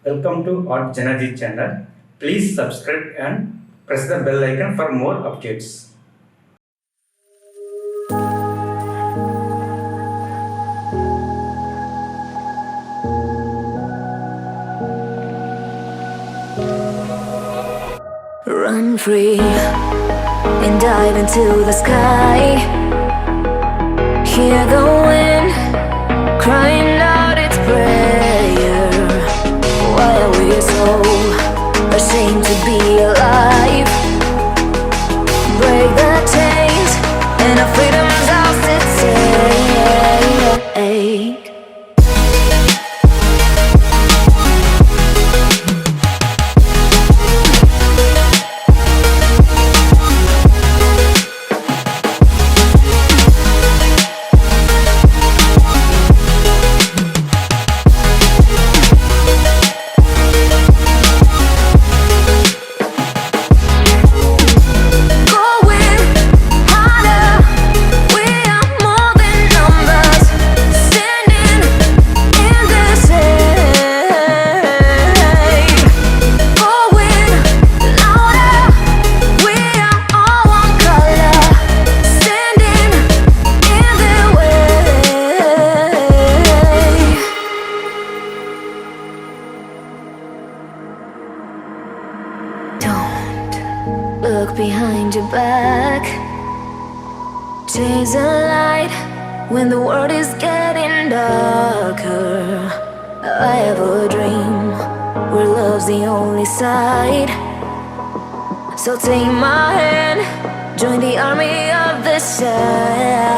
Welcome to Art Janaji channel. Please subscribe and press the bell icon for more updates. Run free and dive into the sky. Hear the wind crying out its prayer. Why are we so ashamed to be alive? Break the chains and our freedom's ours to take. Look behind your back. Chase a light when the world is getting darker. I have a dream where love's the only side. So take my hand, join the army of the side.